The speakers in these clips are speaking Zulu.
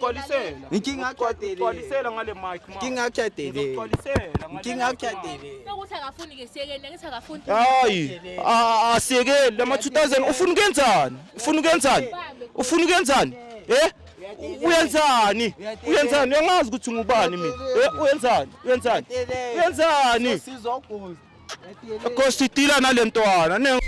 ngigcwalisela ngale mic ngingakhatele ukuthi akafuni ke siyekene ngithi akafuni hayi asiyekele ama 2000 ufuna ukuyenzani uyenzani uyangazi ukuthi ngubani mina uyenzani Kosi tila nalentwana ne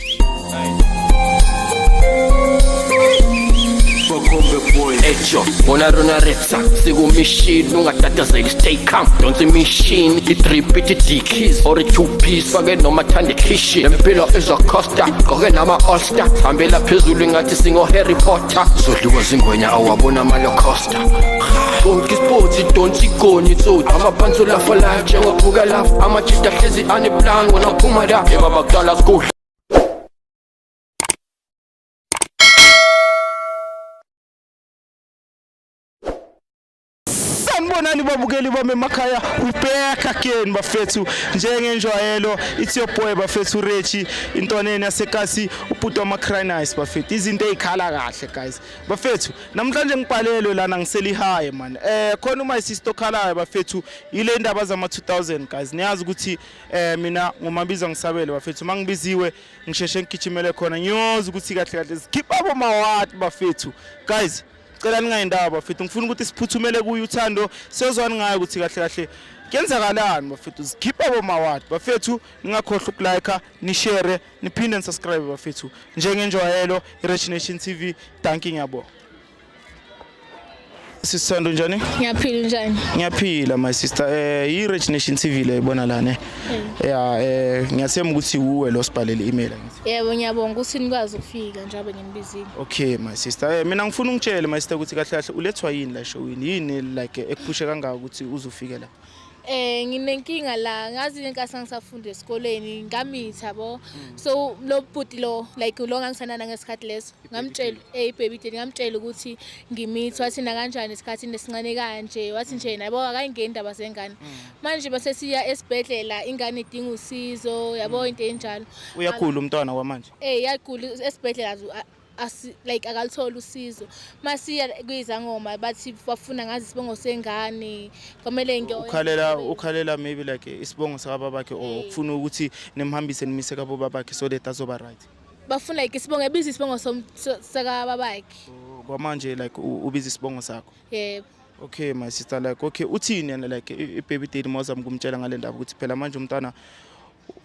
Echo, unaruna repsa, sigu machine, ungatatazeli stay calm. Don't see machine, it repeat it keys or a 2-piece, forget no matande kishi. Empilo is a costa, koge nama all-star. Ambela phezulu ngathi singo Harry Potter. Zodliwa zingwenya awabona malo costa. Don't sports, don't see goni so. I'm a panzula for life, jengo puga laugh. I'm a chita hlezi ane plan when I'm pumada. Eba bagdala school. Sanibonani babukeli bami emakhaya we back again bafethu njengenjwayelo it's your boy bafethu Rechi intoneni yasekasi uputo ama nice bafethu izinto ezikhala kahle guys bafethu namhlanje ngibhalelwe lana ngiseli high man khona uma isisto khalayo bafethu ile ndaba zama 2000 guys niyazi ukuthi mina ngumabiza ngisabele bafethu mangibiziwe ngisheshe ngigijimele khona nyoza ukuthi kahle skip abo mawat bafethu guys cela ningayindaba bafethu ngifuna ukuthi siphuthumele kuyo uthando siyozwana ngayo ukuthi kahle kenzakalani bafethu sikhipha bomawadi bafethu ningakhohlwa ukulike ni-share niphinde nisubscribe bafethu njengenjwayelo iRich Nation TV thank you ngiyabonga Sisithando njani? Ngiyaphila njani? Ngiyaphila my sister iRich Nation TV le ibona la ne ngiyathemba ukuthi uwe lo sibhalele email ngithi Yebo ngiyabonga ukuthi nikwazi ukufika njengoba nginibizile Okay my sister mina ngifuna ungitshele my sister ukuthi kahle ulethwa yini la showini yini like ekuphushe kangaka ukuthi uzofika la nginenkinga la ngazi inkasa ngisafunda esikoleni ngamitha yabo so lo bhuti lo like lo ngangisanana ngesikhathi leso ngamtshela baby daddy ngamtshela ukuthi ngimitha wathi na kanjani isikhathi nesincane kanje wathi nje nabo akayingeni indaba zengane manje base siya esibhedlela ingane idinga usizo yabo into enjalo uyakhula umntwana kwamanje yakhula esibhedlela like akalithola usizo masiya kuyizangoma bathi bafuna ngazi isibongo sengane kwamele ukhalela maybe like isibongo sakababakhe okufuna ukuthi nimhambise nimise kabo babakhe so that azoba right bafuna like isibongo ebiza isibongo sakababakhe kwamanje like ubiza isibongo sakho yebo okay my sister like okay uthini yena like ibaby daddy mawazama kumtshela ngale ndaba ukuthi phela manje umntwana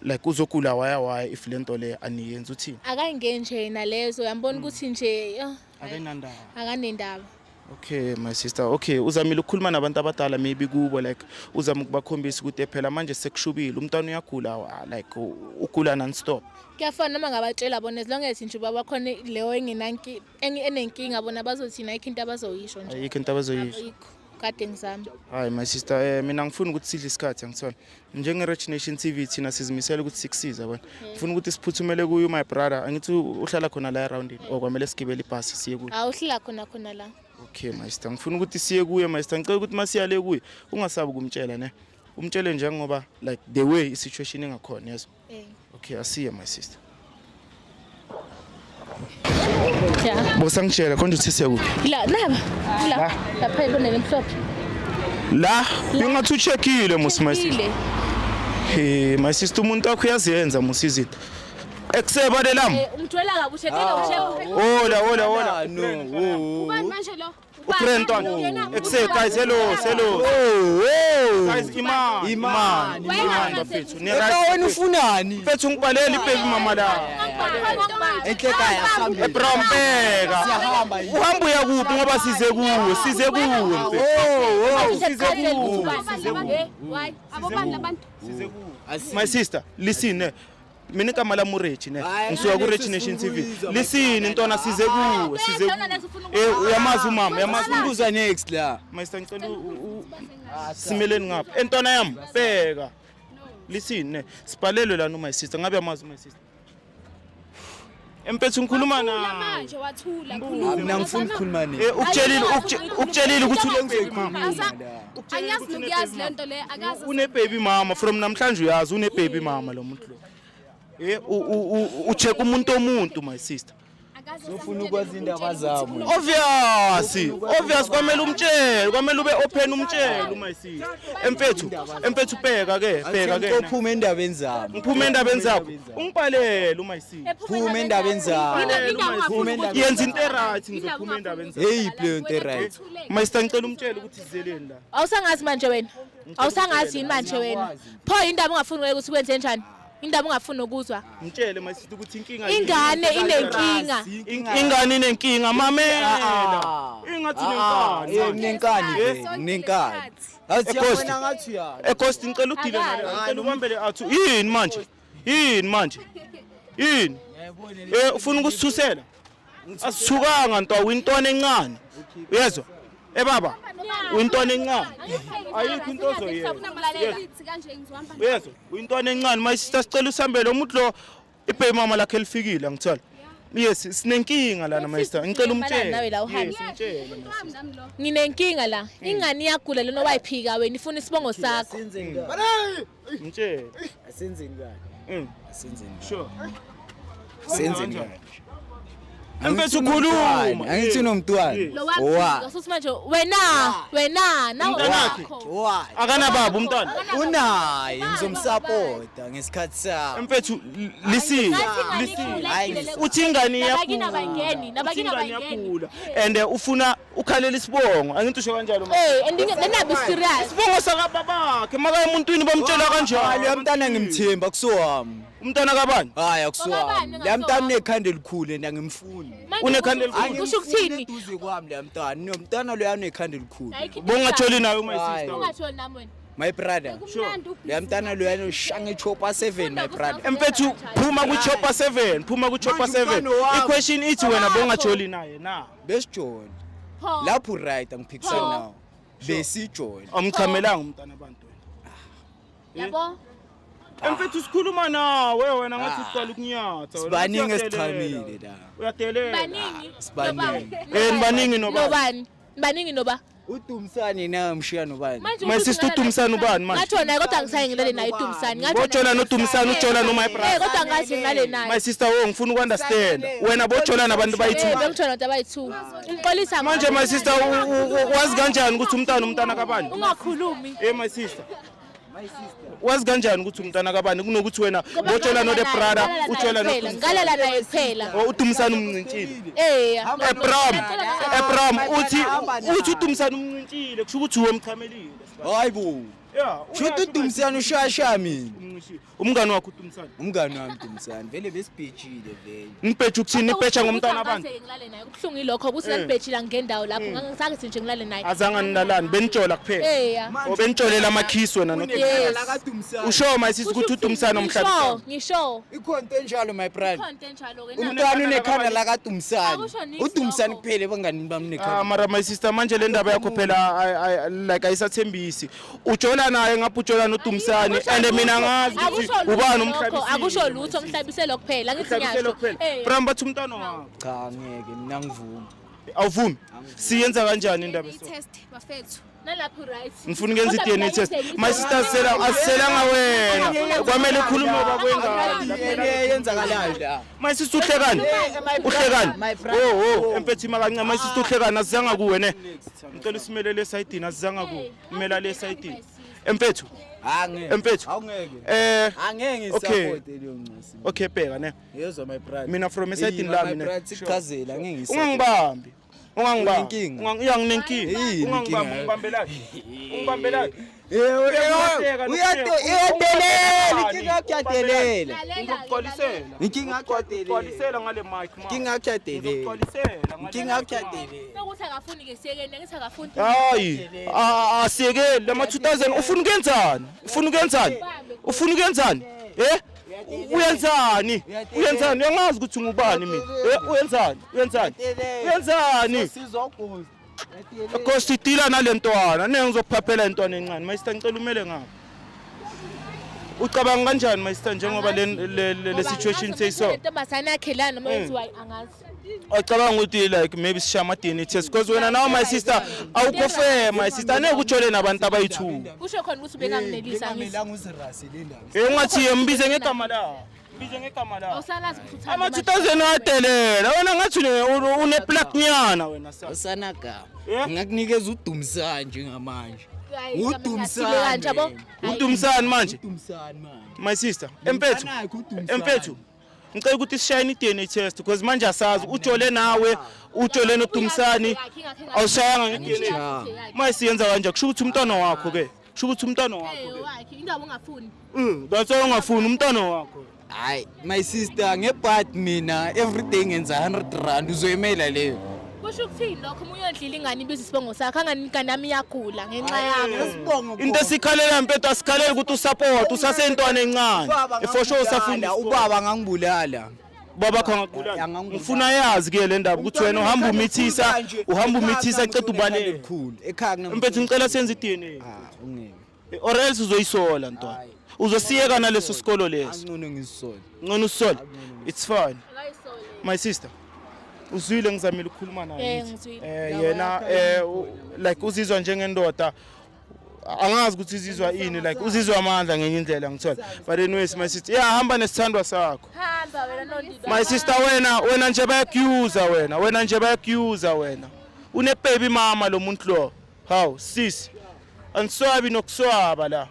like uzokula waya if lento le aniyenza uthini akayingeni nje nalezo yambona ukuthi nje akanendaba okay my sister okay uzamile ukukhuluma nabantu abadala maybe kubo like uzama ukubakhombisa ukuthi phela manje sekushubile umntwana uyagula like ugula non stop kuyafana noma ngabatshela bona as long as nje baba khona leyo enenkinga bona bazothina ayikho into abazoyisho nje ayikho into abazoyisho kade ngizama hayi my sister mina ngifuna ukuthi sidle isikhathi ngithona njengeRich Nation TV thina sizimisela ukuthi sikusiza yabona ngifuna ukuthi siphuthumele kuyo my brother angithi uhlala khona la around okwamele sigibele ibhasi siye kuyo uhlala khona la okay my sister ngifuna ukuthi siye kuye my sister ngicela ukuthi masiyale kuye ungasabi kumtshela ne umtshele nje ngoba like the way isituation engakhona yeso okay asiye my sister Bosa ngitshela konje uthi siya kuphi la lapha ibona lemhlophe la ungathi ucheckile musimayisi my sister umuntu wakho uyaziyenza musizitho ekseba lelam umthwela ngabe ucheckile hola no ubani manje lo Ukrentwan ekse guys hello guys iman bafethu ni right wena ufunani fethu ngibhalela ibaby mama la ekhaya sami eBrompeka uhamba uya kuphi ngoba size kuwe size why abobani labantu my sister listen mina igama lami uRechi ne ngisuka kuRich Nation TV listen intona size kuwe uyamazi umama yamazi ubuza next la master ngicela simeleni ngapha entona yami bheka listen ne sibhalelwe lana my sister ngabe yamazi my sister empethu ngikhuluma na manje wathula khuluma mina ngifuna ukukhuluma naye ukutshelile ukuthi ulengikhuluma angiyazi nokuyazi lento le akazi une baby mama from namhlanje uyazi une baby mama lo muntu lo ucheck umuntu my sister Ufuna ukwazi indaba zami. Obvious kwamele umtshele, kwamele ube open umtshele uma isizwe. Empethu bheka ke. Uphuma endabeni zami. Ngiphuma endabeni zakho. Ungibhalele uma isizwe. Phuma endabeni zami. Yenza into right ngizophuma endabeni zakho. Hey play into right. Mayista ngicela umtshele ukuthi sizeleni la. Awusangazi manje wena. Awusangazi yini manje wena. Pho indaba ungafuni ukuthi kwenze njani? Indaba ungafuni ukuzwa. Mtshele mayisithi ukuthi inkinga Ingane inenkinga. Ingane inenkinga mamela. Ingathi nenkani. Nenkani. Awusiyabona ngathi ya. Ekosti ngicela udile naye. Ngicela ubambele athu. Yini manje? Yini? Ufuna ukusithusela? Asithukanga nto awintwana encane. Uyezwa? Baba. Uyintwana encane. Ayikho into ozoyenza. Uyezwa? Uyintwana encane mayisister sicela usambele umuntu lo ibaby mama lakhe elifikile ngithola. Yes, sinenkinga lana mayisister. Ngicela umtshele. Nginenkinga la. Ingane iyagula lena wayiphika wena ifuna isibongo sakho. Mtshele. Asenzeni kahle. Asenzeni. Sure. Senzeni kahle. Empethu ukhuluma. Angithi nomntwana. Lo waphika sothi manje wena nawe wakho. Akana baba umntwana. Unaye ngizomsupport ngesikhathi sami. Empethu listen. Uthi ingane iyakhula. Nabangeni. And ufuna ukhalela isibongo. Angithi usho kanjalo mama. Andinabe serious. Isibongo sakababakhe maka emuntwini bamtshela kanjalo. Lo mntana ngimthemba kusowami. Umntwana kabani? Hayi akusowami. La mntana unekhanda elikhulu and angimfuni. Unekhanda elikhulu. Kusho ukuthini? Duze kwami la mntana. Nomntana lo unekhanda elikhulu. Bongatholi nayo my sister. Ungatholi nami wena. My brother. Sure. La mntana lo unoshanga ichopper 7 my brother. Empethu phuma ku chopper 7, chopper 7. I-question ithi wena bongatholi naye na. Besijoni. Lapho right angiphikisana nawo. Besijoni. Amchamelanga umntana abantu wena. Yabo? Empethu sikhuluma nawe wena ngathi uqala ukunyatha wena. Sibaningi esichamile la. Uyadelela. Baningi. Sibaningi. Baningi noba. Nobani? Baningi noba? Udumisani na mshiya nobani? My sister uDumisani ubani manje? Ngathi wona kodwa ngisaye ngilale naye uDumisani. Bojola noDumisani ujola no my brother. Kodwa ngathi ngilale naye. My sister wo ngifuna ukunderstand. Wena bojola nabantu bayi2. Bengithola ukuthi abayi2. Umxolisa Manje my sister wazi kanjani ukuthi umntana kabani? ungakhulumi. My sister. Wazi kanjani ukuthi umntana kabani kunokuthi wena bojola no the brother ujola no Ngalala naye kuphela. uDumisani umncintshile. Abraham uthi uDumisani umncintshile kusho ukuthi uwe mchamelile. Hayibo. Yeah. Shuthi uDumisani ushasha mina. Umngani wakho uDumisani. Umngani wami uDumisani vele besibhejile vele. Nibheja ukuthini nibheja ngomntana abantu? Ngilale naye. Kuhlungu ilokho ukuthi nanibhejila ngendawo lapho ngangisathi nje ngilale naye. Azange nilalani benitshola kuphela. Benitsholela amakhisi wena usho my sister ukuthi uDumisani omhlabi. Ngisho. Ikhonto enjalo my brother. Ikhonto enjalo ke. Umntwana unekhanda la kaDumisani. uDumisani kuphela bangani bami nekhanda. Mara my sister manje le ndaba yakho phela like ayisathembisi. Ujola naye ngapha ujola noDumisani and mina ngazi ukuthi ubani umhlabisi. Akusho lutho umhlabiselo kuphela ngithi ngiyasho. Bram bathi umntwana wakho. Cha ngeke mina ngivumi. Awuvumi. Siyenza kanjani indaba so? Test bafethu. Nalapho right. Ngifuna ukwenza i-DNA test. My sister asiselanga wena. Kwamele ukhulume kwengane. Yenzakalayo la. My sister uhlekani? Empethu makancane my sister uhlekani asizanga kuwe ne. Ngicela usimelele esayidini asizanga kuwe. Umela le esayidini. Empethu. Empethu. Awungeke. Angeke ngisupport leyo ncisi. Okay bheka ne. Yezwa my brother. Mina from esayidini lami ne. My brother sichazela angeke ngisupport. Ungangibambi. Ungangibambi. Uyanginenkinga. Ungangibambelani. Ungibambelani. Uyadelela. Ngikuxolisela. Ngikuxolisela ngale mic ma. Ngikuxolisela. Ukuthi akafuni ke siyekene ngithi akafuni. Hayi, asiyekeli lama 2000 ufuna ukuyenzani? Ufuna ukuyenzani? Uyenzani? Uyangazi ukuthi ngubani mina. Uyenzani? Sizogqoza. Because idila nalentwana, ngizophaphela intwana encane. Mayister ngicela umele ngapha. Ucabanga kanjani mayister njengoba le situation seyiso? Intombazana yakhe la noma yenziwa angazi. Acabanga ukuthi like maybe sishaya ama DNA test because wena now my sister awukho fair my sister aneke ujole nabantu abayi2. Kusho khona ukuthi benganginelisa ngithi. Ngizirasi le ndaba. Ungathi mbize ngegama la. bize ngegama lakho Awusalazi ukuthi uthanda ama-2000 adelela wena ngathi une-plaknyana wena sa Usanagama. Yeah? Ngakunikeza uDumsana njengamanje. Hayi, uDumsana. kanje yabo. uDumsana manje uDumsana manje. my sister empethu ngicela ukuthi sishayine i-DNA test because manje asazi utshole nawe utshole noDumsani awushayanga nge-DNA manje siyenza kanje kusho ukuthi umntwana wakho ke kusho ukuthi umntwana wakho ke Wakhe indaba ungafuni. that's why ungafuni umntwana wakho Hayi, my sister ngebhat mina everyday ngenza 100 rand uzoyimela leyo. Kusho ukuthini lokho uyondlila ingane ibiza isibongo sakho angani nami iyagula ngenxa yakho. Sibongo. into esikhalela mpethu asikhaleli ukuthi usupport usasentwana encane for sure usafunda ubaba ngangibulala. baba kho ngaqulana ngifuna yazi ke le ndaba ukuthi wena uhamba umithisa eceda ubaleke Cool. Ekhaya kunemfundo. mpethu ngicela senze i-DNA Ungeke. or else uzoyisola ntwana uzosiyeka naleso sikolo leso Angcono ngisisole. ngcono usola it's fine Akayisole. my sister uzwile ngizamile ukukhuluma naye ngizwile. yena like uzizwa njengendoda angazi ukuthi uzizwa ini like uzizwa amandla ngenye indlela ngithola but anyways my sister yeah hamba nesithandwa sakho Hamba wena nondido. my sister wena nje bayakuuza wena une baby mama lo muntu lo how sis answabi nokuswaba la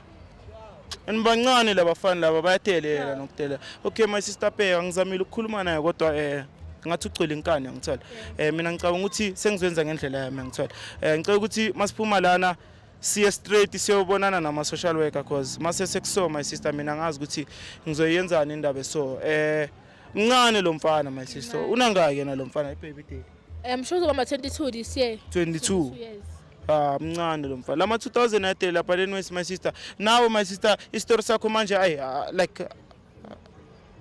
anibancane labafana laba bayathelela nokuthelela okay my sister pheka ngizamile ukukhuluma naye kodwa ngathi ucwele inkani ngithola mina ngicabanga ukuthi sengizwenza ngendlela yami ngithola ngicela ukuthi masiphuma lana siye straight siyobonana nama social worker cause mase sekuso my sister mina ngazi ukuthi ngizoyenzana indaba so mncane lo mfana my sister unangaki yena lo mfana ibaby day I'm sure uzoba 22 this year. 22 Yes. mncane lo mfana lama 2000 ayedela lapha anyways my sister nawe my sister istory sakho manje like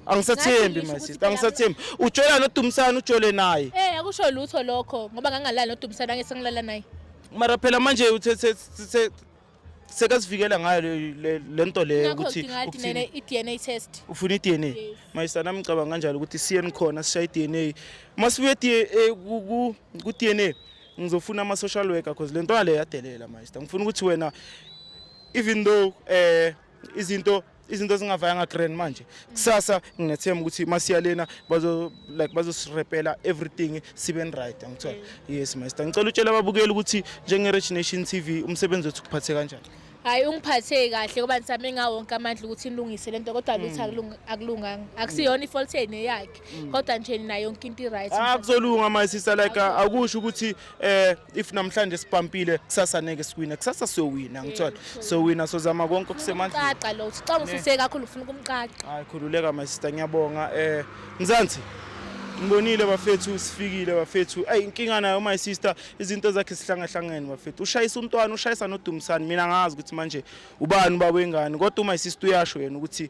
angisathembi my sister angisathembi utshola noDumsana utshole naye Akusho lutho lokho ngoba ngangalala noDumsana ngesengilala naye. mara phela manje uthe sekasivikela ngayo lento le ukuthi ngathi i-DNA test. ufuna i-DNA mayisa nami ngicabanga kanjalo ukuthi siyeni khona sishaye i-DNA masibuye ku-DNA ngizofuna ama-social worker because lento le yadelela mayisa ngifuna ukuthi wena even though izinto zingavayanga grand manje kusasa nginethemba ukuthi masiyalena bazosirepela everything sibe right ngithola yes master ngicela utshela ababukeli ukuthi njenge Rich Nation TV umsebenzi wethu kuphathe kanjani Hayi ungiphathe kahle ngoba nisame ngawo wonke amandla ukuthi nilungise lento kodwa lutho akulunganga akusiyona ifault yene yakhe kodwa nje nayo yonke into right akuzolunga my sister like akusho ukuthi if namhlanje sipampile kusasa neke siwina kusasa siyowina ngithola so wina sozama konke okusemandleni qaqa lo xa ususe kakhulu ufuna ukumqaqa hayi khululeka my sister ngiyabonga Mzansi ngibonile bafethu sifikile bafethu inkinga nayo my sister izinto zakhe sihlangahlangene bafethu ushayisa umntwana ushayisa noDumsana mina ngazi ukuthi manje ubani ubaba wengane kodwa my sister uyasho yena ukuthi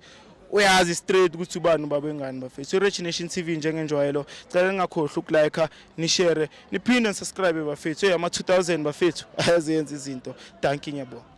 uyazi straight ukuthi ubani ubaba wengane bafethu Rich Nation TV njengenjwayelo cela ningakhohlwa ukulike ni share niphinde subscribe bafethu ama 2000 bafethu ayazenza izinto thank you ngiyabonga